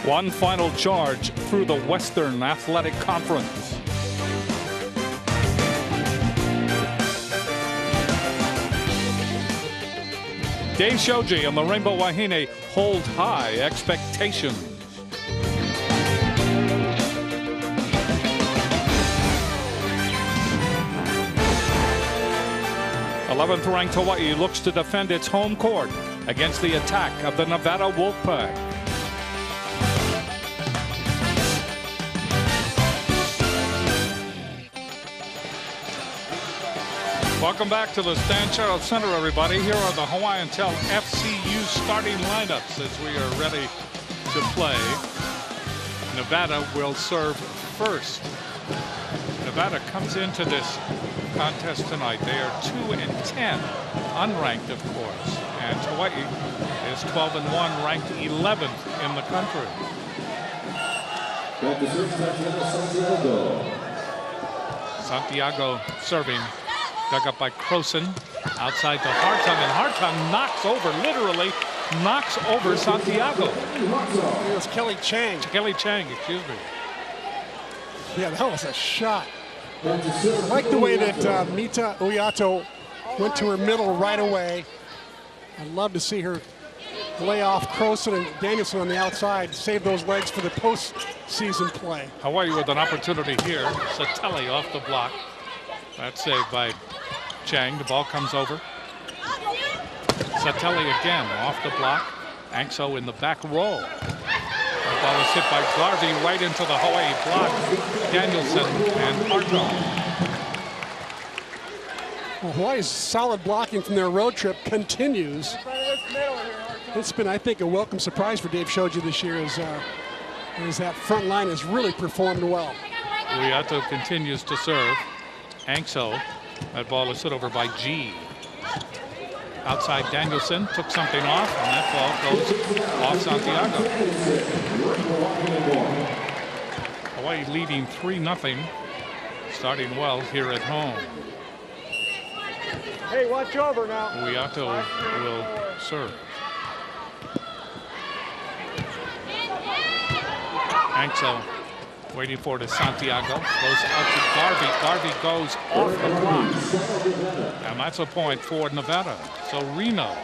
One final charge through the Western Athletic Conference. Dave Shoji and the Rainbow Wahine hold high expectations. 11th ranked Hawaii looks to defend its home court against the attack of the Nevada Wolfpack. Welcome back to the Stan Charles Center, everybody. Here are the Hawaiian Tel FCU starting lineups as we are ready to play. Nevada will serve first. Nevada comes into this contest tonight. They are 2-10, unranked, of course. And Hawaii is 12-1, ranked 11th in the country. Santiago serving. Dug up by Croson, outside to Hartong, and Hartong knocks over, literally knocks over Santiago. It was Kelly Chang. Kelly Chang, excuse me. Yeah, that was a shot. I like the way that Mita Uyato went to her middle right away. I'd love to see her lay off Croson and Danielson on the outside, save those legs for the postseason play. Hawaii with an opportunity here. Satelli off the block. That's saved by Chang. The ball comes over. Satelli again off the block. Angso in the back row. The ball is hit by Garvey right into the Hawaii block. Danielson and Hartong. Well, Hawaii's solid blocking from their road trip continues. It's been, I think, a welcome surprise for Dave Shoji this year as that front line has really performed well. Uyato continues to serve. Angso, that ball is hit over by G. Outside Danielson took something off, and that ball goes off Santiago. Hawaii leading 3-0, starting well here at home. Hey, watch over now. Uyato will serve. Angso waiting for it is Santiago. Goes out to Garvey. Garvey goes off the block. And that's a point for Nevada. So Reno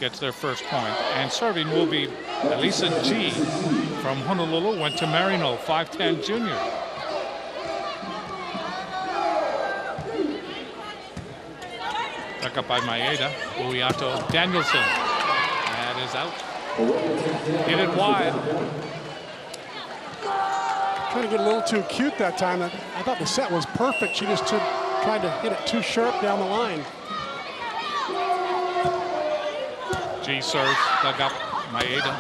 gets their first point. And serving will be Elisa G from Honolulu. Went to Marino, 5'10" junior. Back up by Maeda. Uyato. Danielson. That is out. Hit it wide. Trying to get a little too cute that time. I thought the set was perfect. She just tried to hit it too sharp down the line. G serves, dug up. Maeda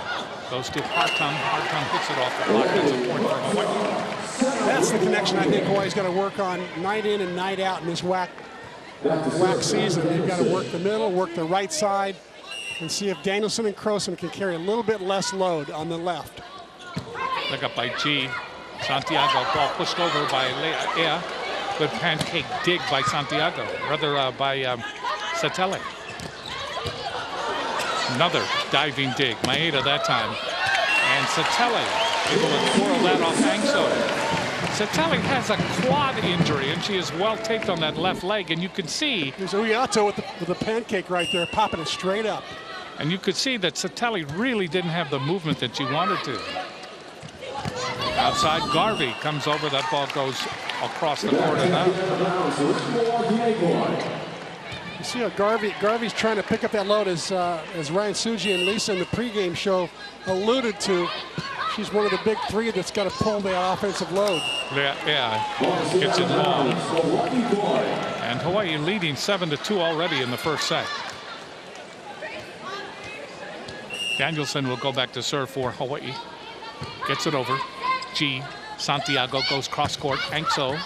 goes to Hartong. Hartong hits it off the block. That's a point for Hawaii. That's the connection I think Hawaii's got to work on night in and night out in this WAC season. They've got to work the middle, work the right side, and see if Danielson and Croson can carry a little bit less load on the left. Dug up by G. Santiago, ball pushed over by Leia. Good pancake dig by Santiago, rather by Satelli. Another diving dig, Maeda that time. And Satelli able to twirl that off Angso. Satelli has a quad injury, and she is well taped on that left leg, and you can see. There's Uyato with the pancake right there, popping it straight up. And you could see that Satelli really didn't have the movement that she wanted to. Outside, Garvey comes over. That ball goes across the court and out. You see how Garvey's trying to pick up that load as Ryan Suji and Lisa in the pregame show alluded to. She's one of the big three that's got to pull the offensive load. Yeah, gets it long. And Hawaii leading 7-2 already in the first set. Danielson will go back to serve for Hawaii. Gets it over. G. Santiago goes cross court. Angso.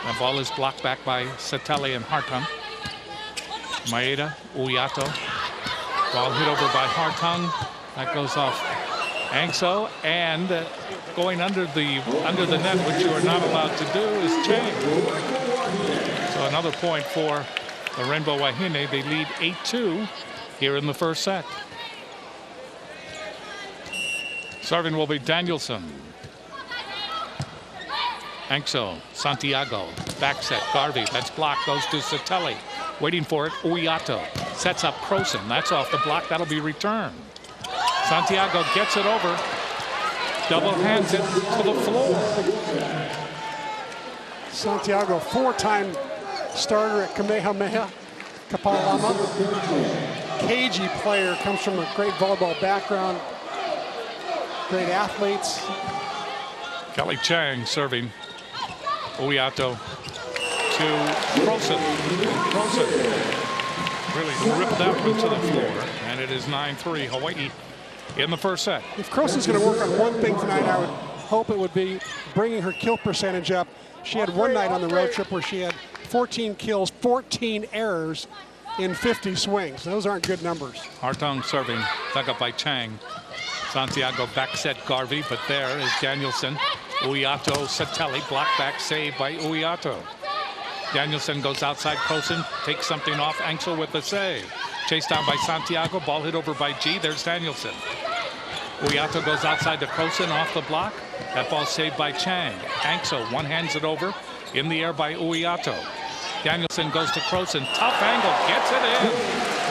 The ball is blocked back by Satelli and Hartong. Maeda, Uyato. Ball hit over by Hartong. That goes off Angso, and going under the net, which you are not allowed to do, is Chang. So another point for the Rainbow Wahine. They lead 8-2 here in the first set. Serving will be Danielson. Anxo, Santiago, back set, Garvey, that's blocked, goes to Satelli. Waiting for it, Uiato. Sets up Croson, that's off the block, that'll be returned. Santiago gets it over, double hands it to the floor. Santiago, 4-time starter at Kamehameha, Kapalama. Cagey player, comes from a great volleyball background. Great athletes. Kelly Chang serving. Uiato to Croson. Croson really ripped that one to the floor, and it is 9-3 Hawaii in the first set. If Croson's going to work on one thing tonight, I would hope it would be bringing her kill percentage up. She had one night on the road trip where she had 14 kills, 14 errors in 50 swings. Those aren't good numbers. Hartong serving, dug up by Chang. Santiago back set Garvey, but there is Danielson. Uiato, Satelli, block back, save by Uiato. Danielson goes outside Croson, takes something off. Anxo with the save. Chased down by Santiago, ball hit over by G. There's Danielson. Uiato goes outside to Croson, off the block. That ball saved by Chang. Anxo one-hands it over, in the air by Uiato. Danielson goes to Croson, tough angle, gets it in.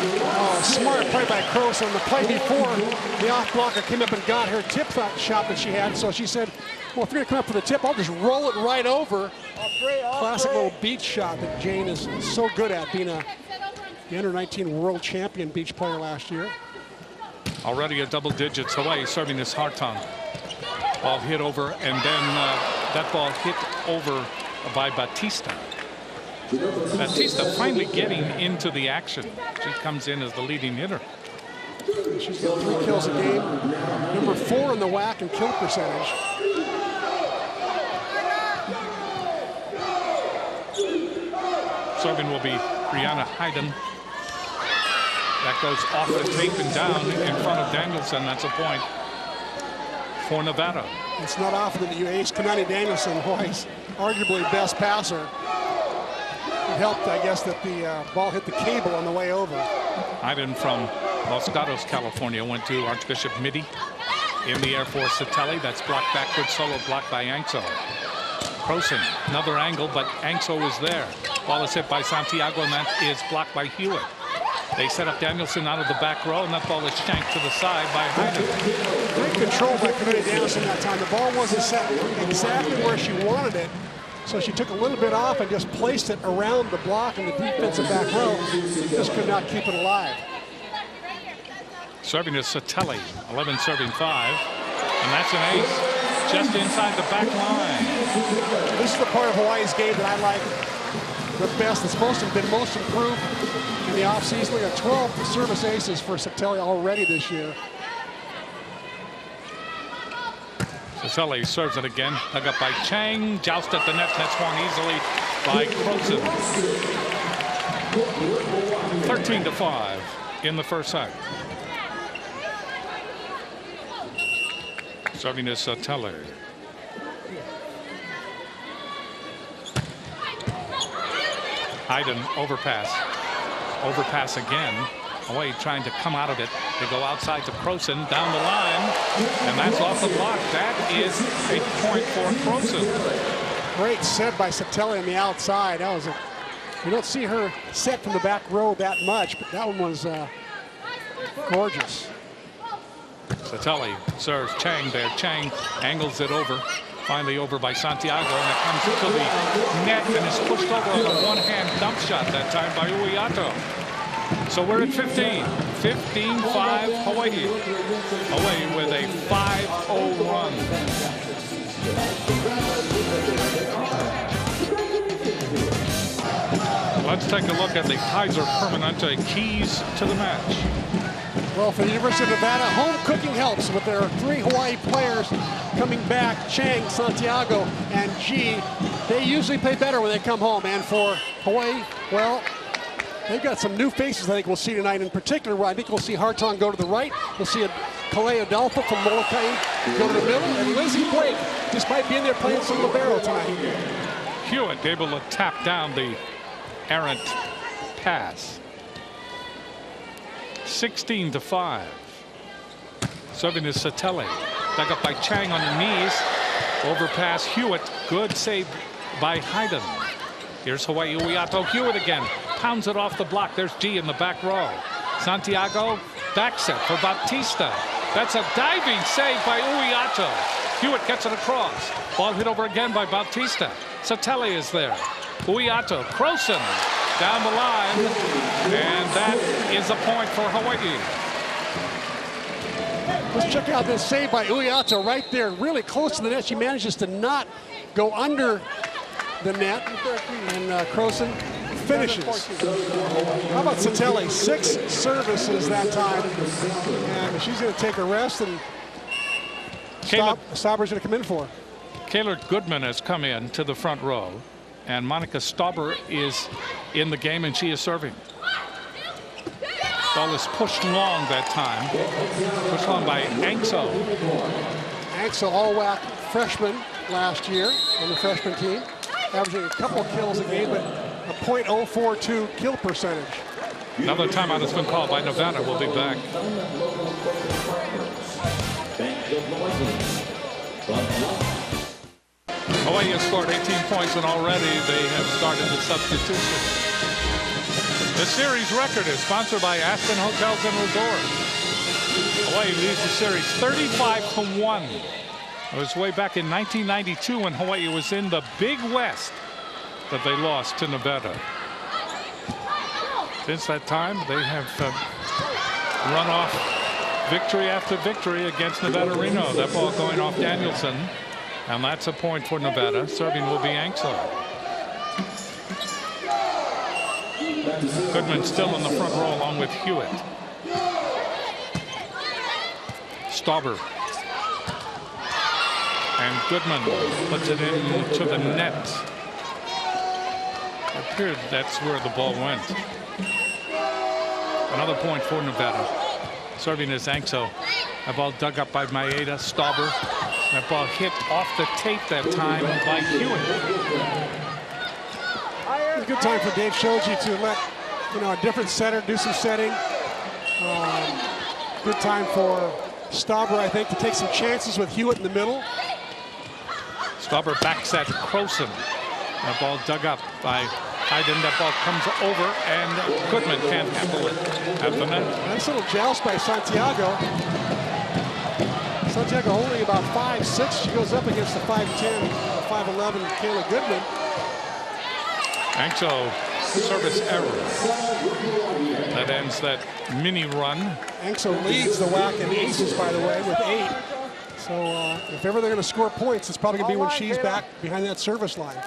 Oh, smart play by Croson. The play before, the off blocker came up and got her tip shot that she had. So she said, well, if you're going to come up for the tip, I'll just roll it right over. Classic little beach shot that Jane is so good at, being the under-19 world champion beach player last year. Already a double digits. Hawaii serving this Hartong. Ball hit over, and then that ball hit over by Batista. Batista finally getting into the action. She comes in as the leading hitter. She's got 3 kills a game. Number 4 in the WAC in kill percentage. Serving will be Brianna Hayden. That goes off the tape and down in front of Danielson. That's a point for Nevada. It's not often that you ace Kanani Danielson, Hawaii's arguably best passer. It helped, I guess, that the ball hit the cable on the way over. Hayden from Los Gatos, California, went to Archbishop Mitty. In the air for Satelli. That's blocked back. Good solo block by Anxo. Croson, another angle, but Anxo is there. Ball is hit by Santiago, and that is blocked by Hewitt. They set up Danielson out of the back row, and that ball is shanked to the side by Hayden. Great control by Kanani Danielson that time. The ball wasn't set exactly where she wanted it, so she took a little bit off and just placed it around the block in the defensive back row. Just could not keep it alive. Serving is Satelli, 11 serving 5, and that's an ace just inside the back line. This is the part of Hawaii's game that I like the best. It's been most improved in the offseason. We got 12 service aces for Satelli already this year. Satelli serves it again. Dug up by Chang. Joust at the net. Net swung easily by Croson. 13-5 in the first set. Serving is Satelli. Hayden overpass. Overpass again. Hawaii trying to come out of it. They go outside to Croson down the line, and that's off the block. That is a point for Croson. Great set by Satelli on the outside. That was you don't see her set from the back row that much, but that one was gorgeous. Satelli serves Chang there. Chang angles it over. Finally over by Santiago, and it comes to the net and is pushed over on a one-hand dump shot that time by Uiato. So we're at 15. 15-5 Hawaii. Hawaii with a 5-0 run. Let's take a look at the Kaiser Permanente keys to the match. Well, for the University of Nevada, home cooking helps with their 3 Hawaii players coming back, Chang, Santiago, and G. They usually play better when they come home. And for Hawaii, well, they've got some new faces I think we'll see tonight. In particular, I think we'll see Hartong go to the right. We'll see Kalea Adalpa from Molokai go to the middle. And Lizzie Blake, despite being there playing some libero tonight. Hewitt able to tap down the errant pass. 16-5. Serving is Satele. Dug up by Chang on the knees. Overpass Hewitt. Good save by Hayden. Here's Hawai'i Uiato. Hewitt again. Pounds it off the block. There's G in the back row. Santiago. Back set for Bautista. That's a diving save by Uiato. Hewitt gets it across. Ball hit over again by Bautista. Satele is there. Uiato. Croson down the line. And that is a point for Hawaii. Let's check out this save by Uiato right there, really close to the net. She manages to not go under the net, and Croson finishes. How about Satele? 6 services that time, and she's going to take a rest, and Stauber's going to come in for her. Kaylor Goodman has come in to the front row, and Monica Stauber is in the game, and she is serving. Ball is pushed long that time. Pushed long by Angso. Angso, all-WAC freshman last year on the freshman team, averaging a couple kills a game, but a .042 kill percentage. Another timeout has been called by Nevada. We'll be back. Hawaii has scored 18 points, and already they have started the substitution. The series record is sponsored by Aspen Hotels and Resorts. Hawaii leads the series 35-1. It was way back in 1992 when Hawaii was in the Big West that they lost to Nevada. Since that time, they have run off victory after victory against Nevada Reno. That ball going off Danielson, and that's a point for Nevada. Serving will be Angso. Goodman still in the front row along with Hewitt. Stauber. And Goodman puts it into the net. It appeared that's where the ball went. Another point for Nevada. Serving is Angso. That ball dug up by Maeda. Stauber. That ball hit off the tape that time by Hewitt. A good time for Dave Shoji to let a different setter do some setting. Good time for Stauber, I think, to take some chances with Hewitt in the middle. Stauber backs at Croson. That ball dug up by Hayden. That ball comes over, and Goodman can't handle it at the net. Nice little joust by Santiago. Santiago only about 5'6". She goes up against the 5'10", 5'11" Kayla Goodman. Angso service error. That ends that mini run. Angso leads the WAC in aces, by the way, with 8. So if ever they're going to score points, it's probably going to be when she's back behind that service line.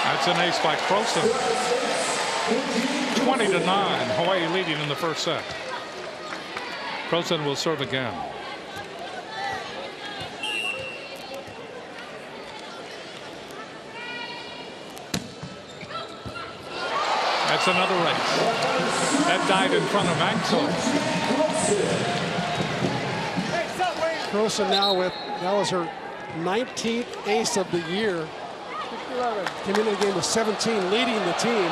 That's an ace by Croson. 20-9. Hawaii leading in the first set. Croson will serve again. That's another race. That died in front of Angso. Croson now with, that was her 19th ace of the year. Came into the game with 17, leading the team.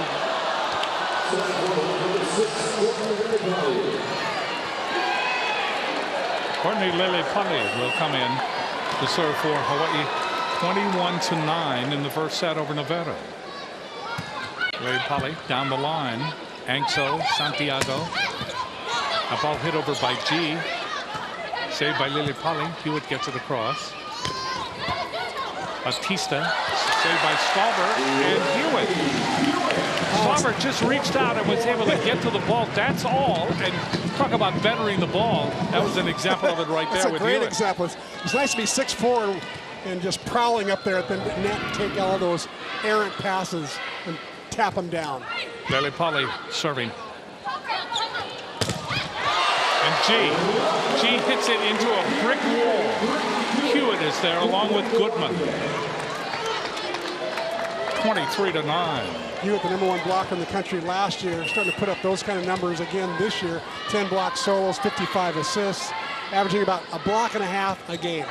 Courtney Lele-Pali will come in to serve for Hawaii. 21-9 in the first set over Nevada. Lele-Pali down the line. Angso, Santiago. A ball hit over by G. Saved by Lele-Pali. Hewitt gets it across. Bautista. Saved by Stauber and Hewitt. Stauber just reached out and was able to get to the ball. That's all. And talk about bettering the ball. That was an example of it right there with Hewitt. That's a great example. It's nice to be 6'4" and just prowling up there at the net and take all those errant passes and tap them down. Lele-Pali serving. And G hits it into a brick wall. Hewitt is there along with Goodman. 23-9. Hewitt, the #1 blocker in the country last year, starting to put up those kind of numbers again this year. 10 block solos, 55 assists, averaging about a block and a half a game.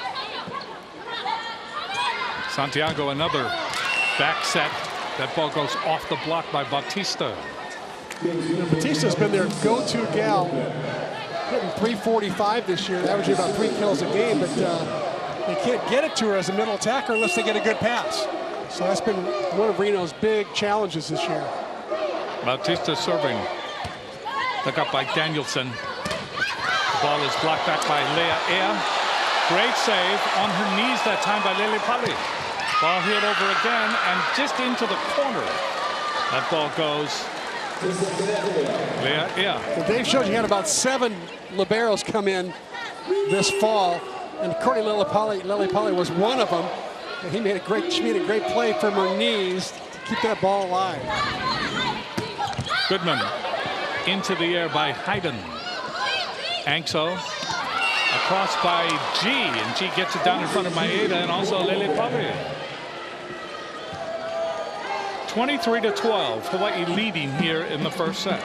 Santiago, another back set. That ball goes off the block by Bautista. Batista's been their go-to gal, hitting .345 this year, averaging about 3 kills a game, but they can't get it to her as a middle attacker unless they get a good pass. So that's been one of Reno's big challenges this year. Bautista serving. Look up by Danielson. The ball is blocked back by Leah. Great save on her knees that time by Lele Pali. Ball hit over again and just into the corner. That ball goes. Leah. Well, Dave showed you had about 7 liberos come in this fall, and Courtney Lele Pali was one of them. And she made a great play from her knees to keep that ball alive. Goodman into the air by Hayden. Ankso across by G, and G gets it down in front of Maeda and also Lele Pali. 23-12, Hawaii leading here in the first set.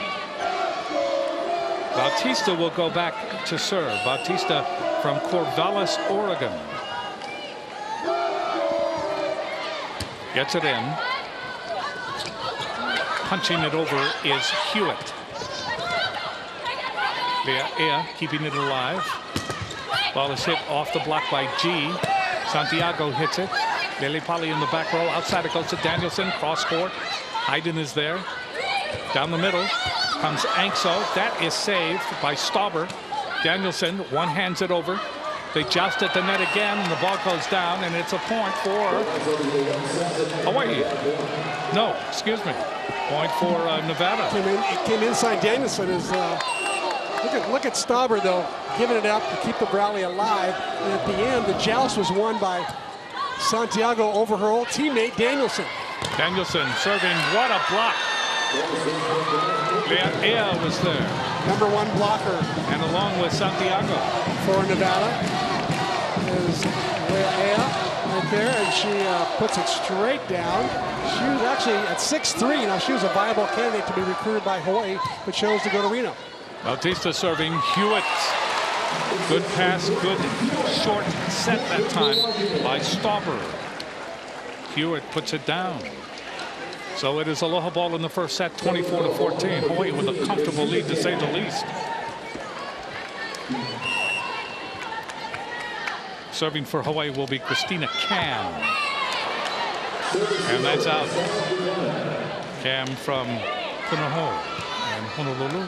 Bautista will go back to serve. Bautista from Corvallis, Oregon. Gets it in. Punching it over is Hewitt. Leah keeping it alive. Ball is hit off the block by G. Santiago hits it. Lele Pali in the back row. Outside it goes to Danielson. Cross court. Hayden is there. Down the middle comes Ankso. That is saved by Stauber. Danielson one-hands it over. They joust at the net again, and the ball goes down, and it's a point for Hawaii. No, excuse me. Point for Nevada. It came inside Danielson. Look at Stauber, though, giving it up to keep the rally alive. And at the end, the joust was won by Santiago over her old teammate, Danielson. Danielson serving. What a block. Leah was there. #1 blocker. And along with Santiago. For Nevada is Leah right there, and she puts it straight down. She was actually at 6'3". Now, she was a viable candidate to be recruited by Hawaii, but chose to go to Reno. Bautista serving. Hewitt. Good pass, good short set that time by Stauber. Hewitt puts it down. So it is Aloha ball in the first set, 24-14. Hawaii with a comfortable lead, to say the least. Serving for Hawaii will be Christina Cam. And that's out. Cam from Punahou and Honolulu.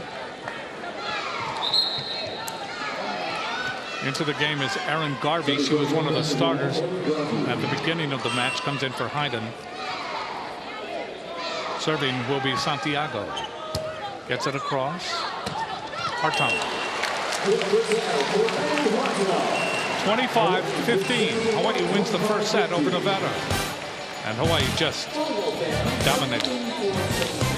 Into the game is Erin Garvey. She was one of the starters at the beginning of the match. Comes in for Hayden. Serving will be Santiago. Gets it across. Hartong. 25-15. Hawaii wins the first set over Nevada. And Hawaii just dominated.